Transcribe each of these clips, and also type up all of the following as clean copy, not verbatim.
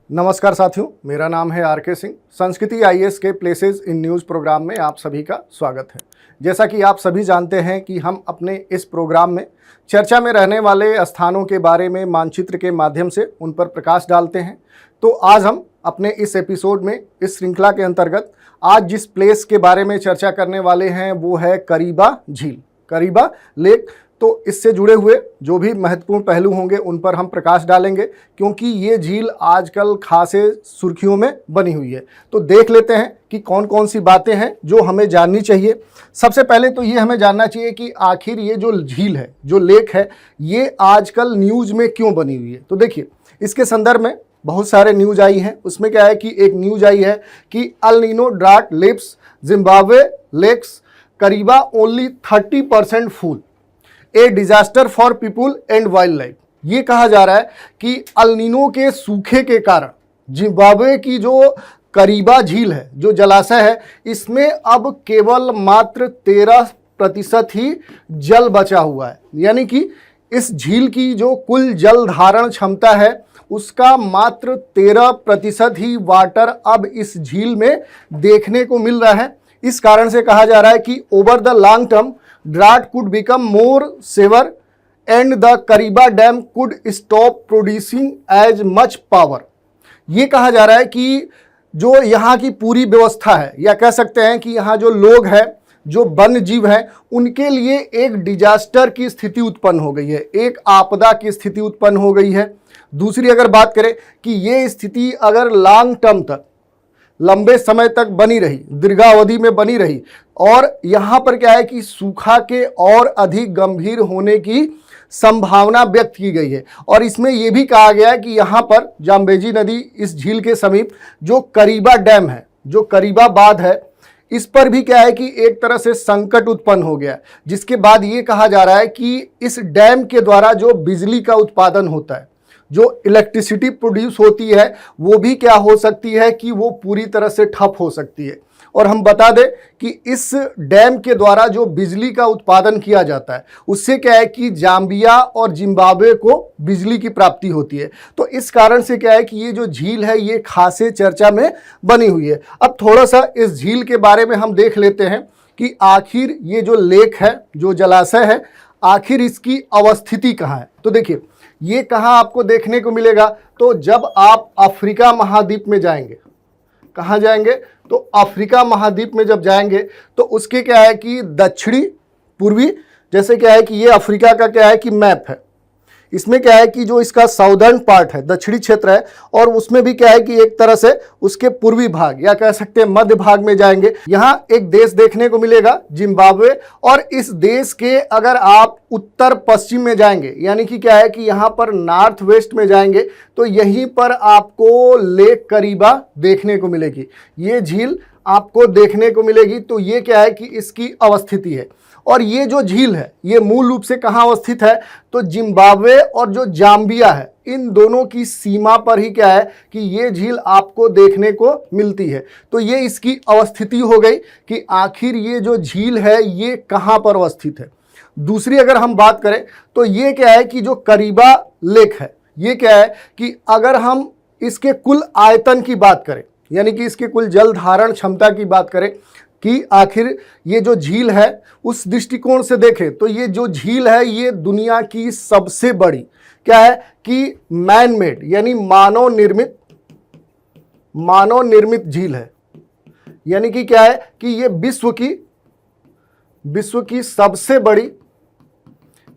नमस्कार साथियों, मेरा नाम है आर के सिंह। संस्कृति आईएएस के प्लेसेस इन न्यूज़ प्रोग्राम में आप सभी का स्वागत है। जैसा कि आप सभी जानते हैं कि हम अपने इस प्रोग्राम में चर्चा में रहने वाले स्थानों के बारे में मानचित्र के माध्यम से उन पर प्रकाश डालते हैं। तो आज हम अपने इस एपिसोड में, इस श्रृंखला के अंतर्गत आज जिस प्लेस के बारे में चर्चा करने वाले हैं वो है करीबा झील, करीबा लेक। तो इससे जुड़े हुए जो भी महत्वपूर्ण पहलू होंगे उन पर हम प्रकाश डालेंगे, क्योंकि ये झील आजकल खासे सुर्खियों में बनी हुई है। तो देख लेते हैं कि कौन कौन सी बातें हैं जो हमें जाननी चाहिए। सबसे पहले तो ये हमें जानना चाहिए कि आखिर ये जो झील है, जो लेक है, ये आजकल न्यूज़ में क्यों बनी हुई है। तो देखिए, इसके संदर्भ में बहुत सारे न्यूज़ आई हैं। उसमें क्या है कि एक न्यूज़ आई है कि El Nino drought lips Zimbabwe lakes Kariba only 30% full, a disaster for people and wildlife. ये कहा जा रहा है कि अल नीनो के सूखे के कारण जिम्बाब्वे की जो करीबा झील है, जो जलाशय है, इसमें अब केवल मात्र 13% ही जल बचा हुआ है। यानी कि इस झील की जो कुल जल धारण क्षमता है उसका मात्र 13% ही वाटर अब इस झील में देखने को मिल रहा है। इस कारण से कहा जा रहा है कि over the long term drought could become more severe and the Kariba dam could stop producing as much power। ये कहा जा रहा है कि जो यहाँ की पूरी व्यवस्था है, या कह सकते हैं कि यहाँ जो लोग हैं, जो वन्य जीव हैं, उनके लिए एक डिजास्टर की स्थिति उत्पन्न हो गई है, एक आपदा की स्थिति उत्पन्न हो गई है। दूसरी अगर बात करें कि ये स्थिति अगर लॉन्ग टर्म तक, लंबे समय तक बनी रही, दीर्घावधि में बनी रही, और यहाँ पर क्या है कि सूखा के और अधिक गंभीर होने की संभावना व्यक्त की गई है। और इसमें यह भी कहा गया है कि यहाँ पर जाम्बेजी नदी, इस झील के समीप जो करीबा डैम है, जो करीबा बांध है, इस पर भी क्या है कि एक तरह से संकट उत्पन्न हो गया, जिसके बाद ये कहा जा रहा है कि इस डैम के द्वारा जो बिजली का उत्पादन होता है, जो इलेक्ट्रिसिटी प्रोड्यूस होती है, वो भी क्या हो सकती है कि वो पूरी तरह से ठप हो सकती है। और हम बता दें कि इस डैम के द्वारा जो बिजली का उत्पादन किया जाता है उससे क्या है कि जाम्बिया और जिम्बाब्वे को बिजली की प्राप्ति होती है। तो इस कारण से क्या है कि ये जो झील है ये खासे चर्चा में बनी हुई है। अब थोड़ा सा इस झील के बारे में हम देख लेते हैं कि आखिर ये जो लेक है, जो जलाशय है, आखिर इसकी अवस्थिति कहाँ है। तो देखिए, ये कहाँ आपको देखने को मिलेगा, तो जब आप अफ्रीका महाद्वीप में जाएंगे, कहाँ जाएंगे, तो अफ्रीका महाद्वीप में जब जाएंगे तो उसके क्या है कि दक्षिणी पूर्वी, जैसे क्या है कि ये अफ्रीका का क्या है कि मैप है, इसमें क्या है कि जो इसका साउदर्न पार्ट है, दक्षिणी क्षेत्र है, और उसमें भी क्या है कि एक तरह से उसके पूर्वी भाग, या कह सकते हैं मध्य भाग में जाएंगे, यहाँ एक देश देखने को मिलेगा जिम्बाब्वे। और इस देश के अगर आप उत्तर पश्चिम में जाएंगे, यानी कि क्या है कि यहाँ पर नॉर्थ वेस्ट में जाएंगे, तो यहीं पर आपको लेक करीबा देखने को मिलेगी, ये झील आपको देखने को मिलेगी। तो ये क्या है कि इसकी अवस्थिति है। और ये जो झील है ये मूल रूप से कहाँ अवस्थित है, तो जिम्बाब्वे और जो जाम्बिया है, इन दोनों की सीमा पर ही क्या है कि ये झील आपको देखने को मिलती है। तो ये इसकी अवस्थिति हो गई कि आखिर ये जो झील है ये कहाँ पर अवस्थित है। दूसरी अगर हम बात करें तो ये क्या है कि जो करीबा लेक है, ये क्या है कि अगर हम इसके कुल आयतन की बात करें, यानी कि इसके कुल जल धारण क्षमता की बात करें कि आखिर ये जो झील है उस दृष्टिकोण से देखें, तो ये जो झील है ये दुनिया की सबसे बड़ी क्या है कि मैन मेड, यानी मानव निर्मित झील है। यानी कि क्या है कि ये विश्व की सबसे बड़ी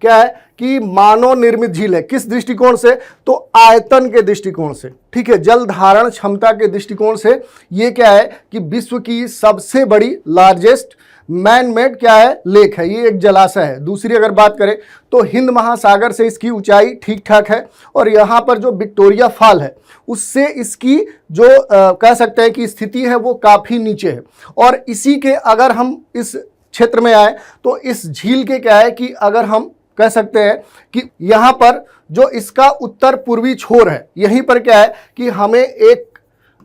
क्या है कि मानव निर्मित झील है। किस दृष्टिकोण से, तो आयतन के दृष्टिकोण से, ठीक है, जल धारण क्षमता के दृष्टिकोण से ये क्या है कि विश्व की सबसे बड़ी लार्जेस्ट मैन मेड क्या है लेक है, ये एक जलाशय है। दूसरी अगर बात करें तो हिंद महासागर से इसकी ऊंचाई ठीक ठाक है, और यहाँ पर जो विक्टोरिया फॉल है उससे इसकी जो कह सकते हैं कि स्थिति है वो काफ़ी नीचे है। और इसी के अगर हम इस क्षेत्र में आए तो इस झील के क्या है कि अगर हम कह सकते हैं कि यहाँ पर जो इसका उत्तर पूर्वी छोर है, यहीं पर क्या है कि हमें एक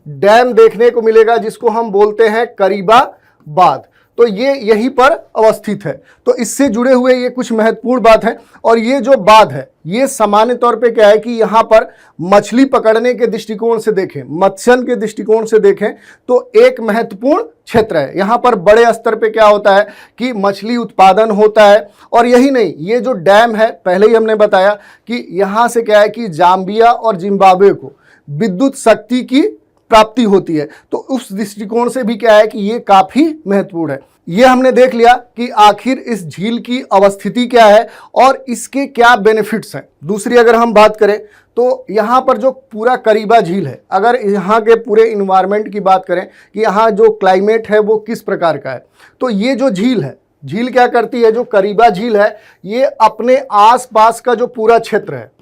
डैम देखने को मिलेगा जिसको हम बोलते हैं करीबा बांध। तो ये यहीं पर अवस्थित है। तो इससे जुड़े हुए ये कुछ महत्वपूर्ण बात है। और ये जो बात है ये सामान्य तौर पे क्या है कि यहाँ पर मछली पकड़ने के दृष्टिकोण से देखें, मत्स्य के दृष्टिकोण से देखें तो एक महत्वपूर्ण क्षेत्र है। यहाँ पर बड़े स्तर पे क्या होता है कि मछली उत्पादन होता है। और यही नहीं, ये जो डैम है पहले ही हमने बताया कि यहाँ से क्या है कि जाम्बिया और जिम्बाब्वे को विद्युत शक्ति की प्राप्ति होती है। तो उस दृष्टिकोण से भी क्या है कि ये काफी महत्वपूर्ण है। ये हमने देख लिया कि आखिर इस झील की अवस्थिति क्या है और इसके क्या बेनिफिट्स हैं। दूसरी अगर हम बात करें तो यहाँ पर जो पूरा करीबा झील है, अगर यहाँ के पूरे इन्वायरमेंट की बात करें कि यहाँ जो क्लाइमेट है वो किस प्रकार का है, तो ये जो झील है, झील क्या करती है, जो करीबा झील है ये अपने आसपास का जो पूरा क्षेत्र है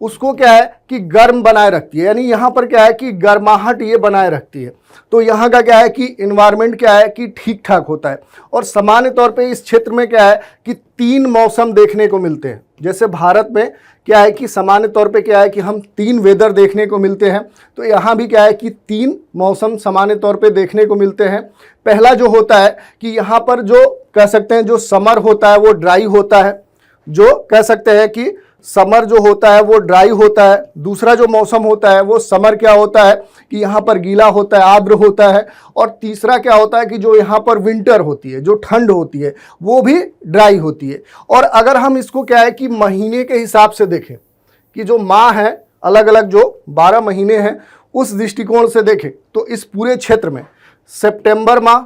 उसको क्या है कि गर्म बनाए रखती है। यानी यहाँ पर क्या है कि गर्माहट ये बनाए रखती है। तो यहाँ का क्या है कि इन्वायरमेंट क्या है कि ठीक ठाक होता है। और सामान्य तौर पे इस क्षेत्र में क्या है कि 3 मौसम देखने को मिलते हैं। जैसे भारत में क्या है कि सामान्य तौर पे क्या है कि हम 3 वेदर देखने को मिलते हैं, तो यहाँ भी क्या है कि 3 मौसम सामान्य तौर पे देखने को मिलते हैं। पहला जो होता है कि यहाँ पर जो कह सकते हैं जो समर होता है वो ड्राई होता है, जो कह सकते हैं कि समर जो होता है वो ड्राई होता है। दूसरा जो मौसम होता है वो समर क्या होता है कि यहाँ पर गीला होता है, आर्द्र होता है। और तीसरा क्या होता है कि जो यहाँ पर विंटर होती है, जो ठंड होती है वो भी ड्राई होती है। और अगर हम इसको क्या है कि महीने के हिसाब से देखें कि जो माह है, अलग अलग जो 12 महीने हैं उस दृष्टिकोण से देखें तो इस पूरे क्षेत्र में सितंबर माह,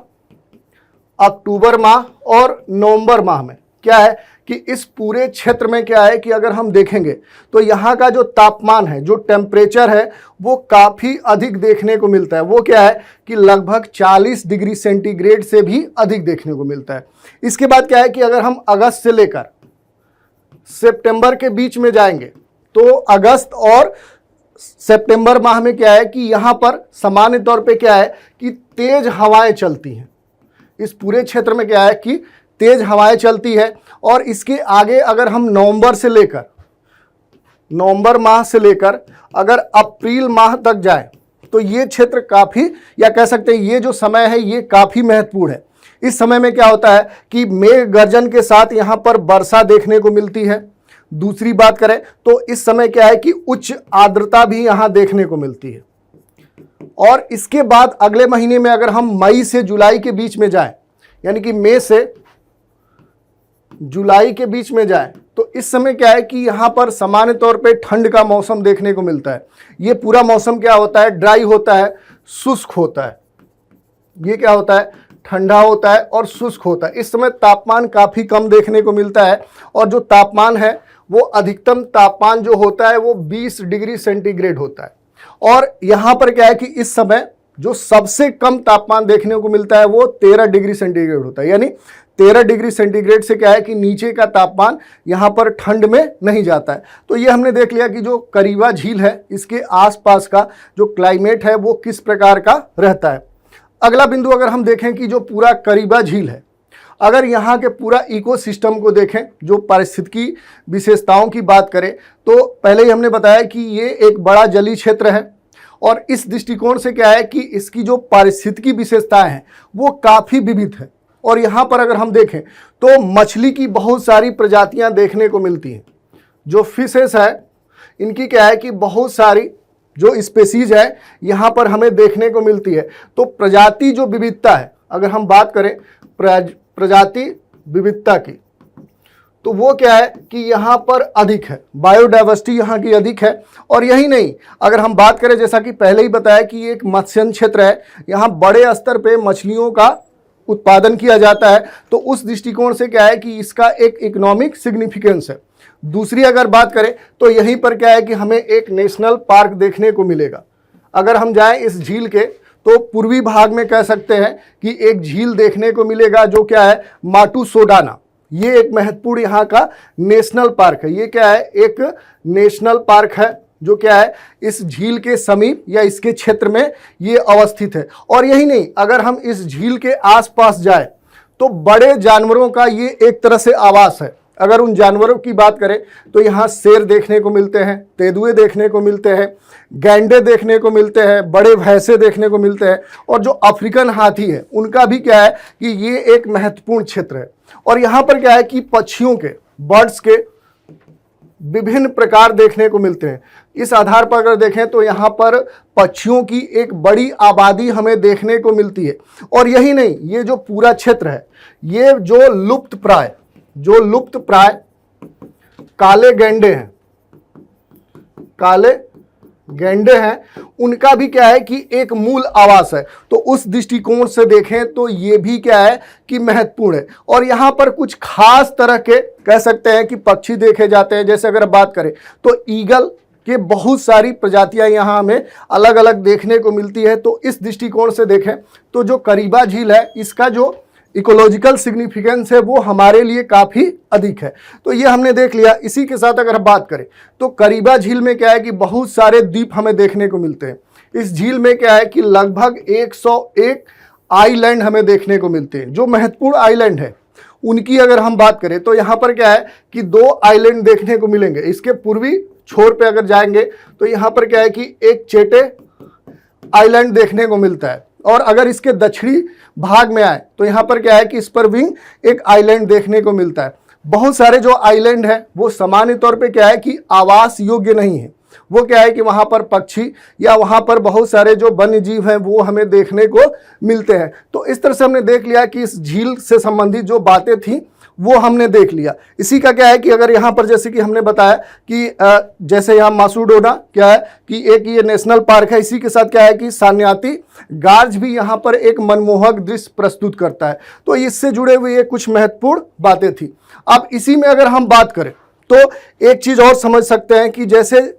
अक्टूबर माह और नवंबर माह में क्या है कि इस पूरे क्षेत्र में क्या है कि अगर हम देखेंगे तो यहाँ का जो तापमान है, जो टेम्परेचर है वो काफ़ी अधिक देखने को मिलता है। वो क्या है कि लगभग 40 डिग्री सेंटीग्रेड से भी अधिक देखने को मिलता है। इसके बाद क्या है कि अगर हम अगस्त से लेकर सितंबर के बीच में जाएंगे तो अगस्त और सितंबर माह में क्या है कि यहाँ पर सामान्य तौर पे क्या है कि तेज हवाएं चलती हैं। इस पूरे क्षेत्र में क्या है कि तेज हवाएं चलती है। और इसके आगे अगर हम नवंबर माह से लेकर अगर अप्रैल माह तक जाए तो ये क्षेत्र काफ़ी, या कह सकते हैं ये जो समय है ये काफ़ी महत्वपूर्ण है। इस समय में क्या होता है कि मेघ गर्जन के साथ यहाँ पर वर्षा देखने को मिलती है। दूसरी बात करें तो इस समय क्या है कि उच्च आर्द्रता भी यहाँ देखने को मिलती है। और इसके बाद अगले महीने में अगर हम मई से जुलाई के बीच में जाएं, यानी कि मई से जुलाई के बीच में जाए तो इस समय क्या है कि यहाँ पर सामान्य तौर पे ठंड का मौसम देखने को मिलता है। ये पूरा मौसम क्या होता है, ड्राई होता है, शुष्क होता है। ये क्या होता है, ठंडा होता है और शुष्क होता है। इस समय तापमान काफ़ी कम देखने को मिलता है। और जो तापमान है वो अधिकतम तापमान जो होता है वो 20 डिग्री सेंटीग्रेड होता है। और यहाँ पर क्या है कि इस समय जो सबसे कम तापमान देखने को मिलता है वो 13 डिग्री सेंटीग्रेड होता है। यानी 13 डिग्री सेंटीग्रेड से क्या है कि नीचे का तापमान यहाँ पर ठंड में नहीं जाता है। तो ये हमने देख लिया कि जो करीबा झील है इसके आसपास का जो क्लाइमेट है वो किस प्रकार का रहता है। अगला बिंदु अगर हम देखें कि जो पूरा करीबा झील है, अगर यहाँ के पूरा इकोसिस्टम को देखें, जो पारिस्थितिकी विशेषताओं की बात करें तो पहले ही हमने बताया कि ये एक बड़ा जलीय क्षेत्र है। और इस दृष्टिकोण से क्या है कि इसकी जो पारिस्थितिकी विशेषताएं हैं वो काफ़ी विविध है। और यहाँ पर अगर हम देखें तो मछली की बहुत सारी प्रजातियां देखने को मिलती हैं। जो फिशेस है इनकी क्या है कि बहुत सारी जो स्पेसीज है यहाँ पर हमें देखने को मिलती है। तो प्रजाति जो विविधता है, अगर हम बात करें प्रजाति विविधता की, तो वो क्या है कि यहाँ पर अधिक है, बायोडाइवर्सिटी यहाँ की अधिक है। और यही नहीं, अगर हम बात करें जैसा कि पहले ही बताया कि ये एक मत्स्य क्षेत्र है, यहाँ बड़े स्तर पे मछलियों का उत्पादन किया जाता है। तो उस दृष्टिकोण से क्या है कि इसका एक इकोनॉमिक सिग्निफिकेंस है। दूसरी अगर बात करें तो यहीं पर क्या है कि हमें एक नेशनल पार्क देखने को मिलेगा। अगर हम जाएं इस झील के तो पूर्वी भाग में कह सकते हैं कि एक झील देखने को मिलेगा जो क्या है माटुसोडाना। ये एक महत्वपूर्ण यहाँ का नेशनल पार्क है। ये क्या है, एक नेशनल पार्क है जो क्या है इस झील के समीप या इसके क्षेत्र में ये अवस्थित है। और यही नहीं, अगर हम इस झील के आसपास जाए तो बड़े जानवरों का ये एक तरह से आवास है। अगर उन जानवरों की बात करें तो यहाँ शेर देखने को मिलते हैं, तेंदुए देखने को मिलते हैं, गैंडे देखने को मिलते हैं, बड़े भैंसे देखने को मिलते हैं। और जो अफ्रीकन हाथी है उनका भी क्या है कि ये एक महत्वपूर्ण क्षेत्र है। और यहाँ पर क्या है कि पक्षियों के, बर्ड्स के विभिन्न प्रकार देखने को मिलते हैं। इस आधार पर अगर देखें तो यहाँ पर पक्षियों की एक बड़ी आबादी हमें देखने को मिलती है। और यही नहीं, ये जो पूरा क्षेत्र है, ये जो लुप्त प्राय काले गैंडे हैं, उनका भी क्या है कि एक मूल आवास है। तो उस दृष्टिकोण से देखें तो ये भी क्या है कि महत्वपूर्ण है। और यहाँ पर कुछ खास तरह के कह सकते हैं कि पक्षी देखे जाते हैं। जैसे अगर बात करें तो ईगल के बहुत सारी प्रजातियां यहाँ हमें अलग अलग देखने को मिलती है। तो इस दृष्टिकोण से देखें तो जो करीबा झील है, इसका जो इकोलॉजिकल सिग्निफिकेंस है वो हमारे लिए काफ़ी अधिक है। तो ये हमने देख लिया। इसी के साथ अगर बात करें तो करीबा झील में क्या है कि बहुत सारे द्वीप हमें देखने को मिलते हैं। इस झील में क्या है कि लगभग 101 आइलैंड हमें देखने को मिलते हैं। जो महत्वपूर्ण आइलैंड है उनकी अगर हम बात करें तो यहाँ पर क्या है कि 2 आइलैंड देखने को मिलेंगे। इसके पूर्वी छोर पे अगर जाएंगे तो यहाँ पर क्या है कि एक चेटे आइलैंड देखने को मिलता है। और अगर इसके दक्षिणी भाग में आए तो यहाँ पर क्या है कि स्परविंग एक आइलैंड देखने को मिलता है। बहुत सारे जो आइलैंड है वो सामान्य तौर पे क्या है कि आवास योग्य नहीं है। वो क्या है कि वहाँ पर पक्षी या वहाँ पर बहुत सारे जो वन्य जीव हैं वो हमें देखने को मिलते हैं। तो इस तरह से हमने देख लिया कि इस झील से संबंधित जो बातें थी वो हमने देख लिया। इसी का क्या है कि अगर यहाँ पर जैसे कि हमने बताया कि जैसे यहाँ मासूडोना क्या है कि एक ये नेशनल पार्क है। इसी के साथ क्या है कि सान्याती गार्ज भी यहाँ पर एक मनमोहक दृश्य प्रस्तुत करता है। तो इससे जुड़े हुए ये कुछ महत्वपूर्ण बातें थी। अब इसी में अगर हम बात करें तो एक चीज़ और समझ सकते हैं कि जैसे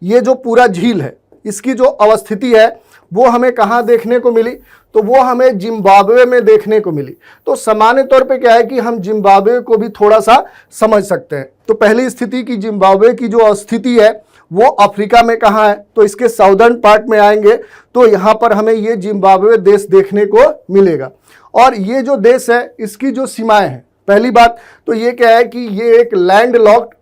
ये जो पूरा झील है, इसकी जो अवस्थिति है वो हमें कहाँ देखने को मिली, तो वो हमें जिम्बाब्वे में देखने को मिली। तो सामान्य तौर पे क्या है कि हम जिम्बाब्वे को भी थोड़ा सा समझ सकते हैं। तो पहली स्थिति की जिम्बाब्वे की जो स्थिति है वो अफ्रीका में कहाँ है, तो इसके साउदर्न पार्ट में आएंगे तो यहाँ पर हमें ये जिम्बाब्वे देश देखने को मिलेगा। और ये जो देश है इसकी जो सीमाएं हैं, पहली बात तो ये क्या है कि ये एक लैंड लॉक्ड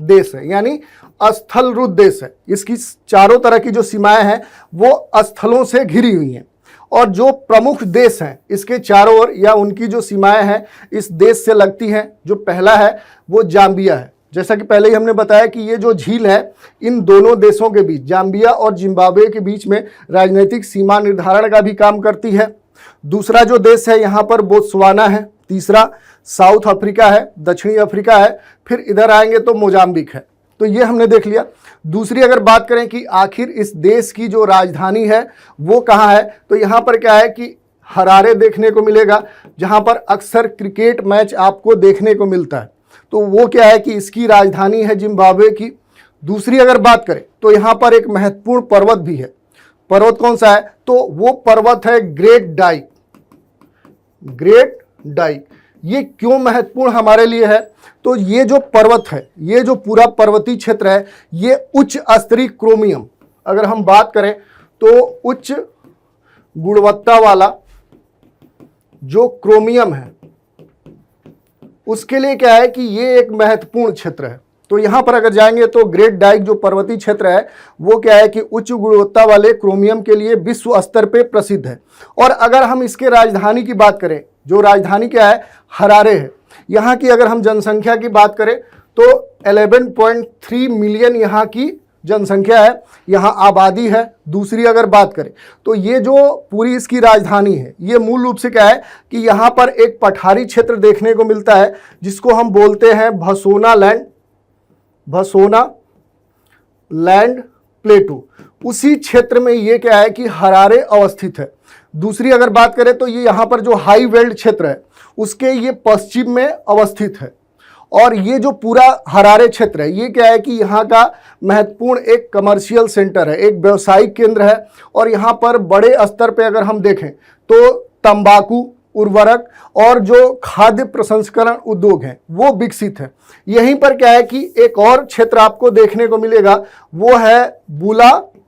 देश है, यानी स्थलरुद्ध देश है। इसकी चारों तरह की जो सीमाएं हैं वो स्थलों से घिरी हुई हैं। और जो प्रमुख देश हैं इसके चारों ओर या उनकी जो सीमाएं हैं इस देश से लगती हैं। जो पहला है वो जाम्बिया है। जैसा कि पहले ही हमने बताया कि ये जो झील है इन दोनों देशों के बीच, जाम्बिया और जिम्बाब्वे के बीच में राजनीतिक सीमा निर्धारण का भी काम करती है। दूसरा जो देश है यहाँ पर बोत्सवाना है, तीसरा साउथ अफ्रीका है, दक्षिणी अफ्रीका है, फिर इधर आएंगे तो मोजाम्बिक है। तो ये हमने देख लिया। दूसरी अगर बात करें कि आखिर इस देश की जो राजधानी है वो कहाँ है, तो यहाँ पर क्या है कि हरारे देखने को मिलेगा, जहाँ पर अक्सर क्रिकेट मैच आपको देखने को मिलता है। तो वो क्या है कि इसकी राजधानी है जिम्बाब्वे की। दूसरी अगर बात करें तो यहाँ पर एक महत्वपूर्ण पर्वत भी है। पर्वत कौन सा है, तो वो पर्वत है ग्रेट डाइक। ये क्यों महत्वपूर्ण हमारे लिए है, तो ये जो पर्वत है, ये जो पूरा पर्वतीय क्षेत्र है, ये उच्च स्तरीय क्रोमियम, अगर हम बात करें तो उच्च गुणवत्ता वाला जो क्रोमियम है उसके लिए क्या है कि ये एक महत्वपूर्ण क्षेत्र है। तो यहाँ पर अगर जाएंगे तो ग्रेट डाइक जो पर्वतीय क्षेत्र है वो क्या है कि उच्च गुणवत्ता वाले क्रोमियम के लिए विश्व स्तर पे प्रसिद्ध है। और अगर हम इसके राजधानी की बात करें, जो राजधानी क्या है हरारे है, यहाँ की अगर हम जनसंख्या की बात करें तो 11.3 मिलियन यहाँ की जनसंख्या है, यहाँ आबादी है। दूसरी अगर बात करें तो ये जो पूरी इसकी राजधानी है ये मूल रूप से क्या है कि यहाँ पर एक पठारी क्षेत्र देखने को मिलता है जिसको हम बोलते हैं भसोना लैंड प्लेटू। उसी क्षेत्र में ये क्या है कि हरारे अवस्थित है। दूसरी अगर बात करें तो ये यहाँ पर जो हाई वेल्ड क्षेत्र है उसके ये पश्चिम में अवस्थित है। और ये जो पूरा हरारे क्षेत्र है ये क्या है कि यहाँ का महत्वपूर्ण एक कमर्शियल सेंटर है, एक व्यावसायिक केंद्र है। और यहाँ पर बड़े स्तर पे अगर हम देखें तो तंबाकू, उर्वरक और जो खाद्य प्रसंस्करण उद्योग हैं वो विकसित है। यहीं पर क्या है कि एक और क्षेत्र आपको देखने को मिलेगा वो है बुलावायो।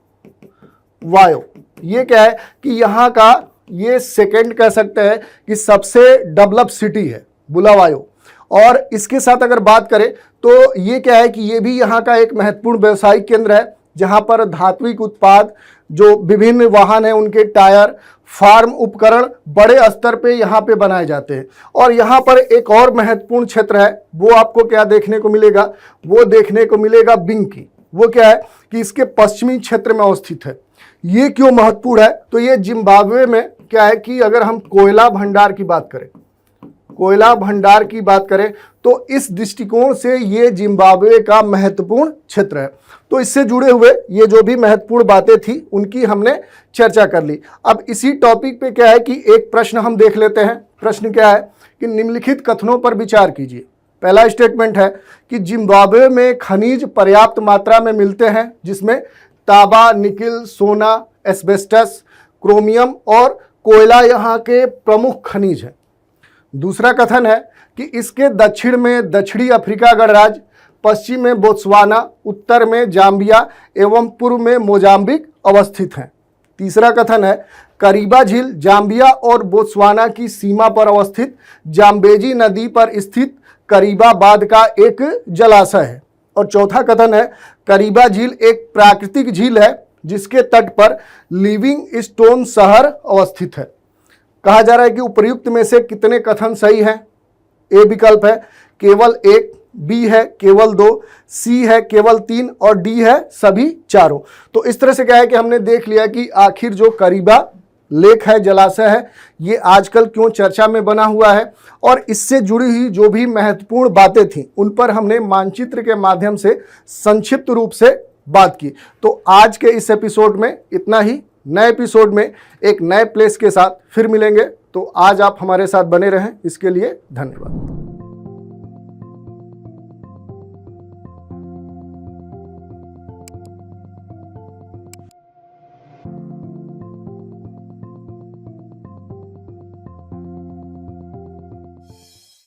ये क्या है कि यहाँ का ये सेकंड कह सकते हैं कि सबसे डेवलप सिटी है बुलावायो। और इसके साथ अगर बात करें तो ये क्या है कि ये भी यहाँ का एक महत्वपूर्ण व्यवसायिक केंद्र है, जहाँ पर धात्विक उत्पाद, जो विभिन्न वाहन हैं उनके टायर, फार्म उपकरण बड़े स्तर पे यहाँ पे बनाए जाते हैं। और यहाँ पर एक और महत्वपूर्ण क्षेत्र है, वो आपको क्या देखने को मिलेगा, वो देखने को मिलेगा बिंकी। वो क्या है कि इसके पश्चिमी क्षेत्र में अवस्थित है। ये क्यों महत्वपूर्ण है, तो ये जिम्बाब्वे में क्या है कि अगर हम कोयला भंडार की बात करें, कोयला भंडार की बात करें तो इस दृष्टिकोण से ये जिम्बाब्वे का महत्वपूर्ण क्षेत्र है। तो इससे जुड़े हुए ये जो भी महत्वपूर्ण बातें थी उनकी हमने चर्चा कर ली। अब इसी टॉपिक पे क्या है कि एक प्रश्न हम देख लेते हैं। प्रश्न क्या है कि निम्नलिखित कथनों पर विचार कीजिए। पहला स्टेटमेंट है कि जिम्बाब्वे में खनिज पर्याप्त मात्रा में मिलते हैं, जिसमें तांबा, निकिल, सोना, एस्बेस्टस, क्रोमियम और कोयला यहाँ के प्रमुख खनिज हैं। दूसरा कथन है कि इसके दक्षिण में दक्षिणी अफ्रीका गणराज्य, पश्चिम में बोत्सवाना, उत्तर में जाम्बिया एवं पूर्व में मोजाम्बिक अवस्थित हैं। तीसरा कथन है करीबा झील जाम्बिया और बोत्सवाना की सीमा पर अवस्थित जाम्बेजी नदी पर स्थित करीबाबाद का एक जलाशय है। और चौथा कथन है करीबा झील एक प्राकृतिक झील है जिसके तट पर लिविंग स्टोन शहर अवस्थित है। कहा जा रहा है कि उपर्युक्त में से कितने कथन सही हैं। ए विकल्प है केवल एक, बी है केवल दो, सी है केवल तीन और डी है सभी चारों। तो इस तरह से क्या है कि हमने देख लिया कि आखिर जो करीबा लेक है, जलाशय है, ये आजकल क्यों चर्चा में बना हुआ है और इससे जुड़ी हुई जो भी महत्वपूर्ण बातें थी उन पर हमने मानचित्र के माध्यम से संक्षिप्त रूप से बात की। तो आज के इस एपिसोड में इतना ही। नए एपिसोड में एक नए प्लेस के साथ फिर मिलेंगे। तो आज आप हमारे साथ बने रहें, इसके लिए धन्यवाद।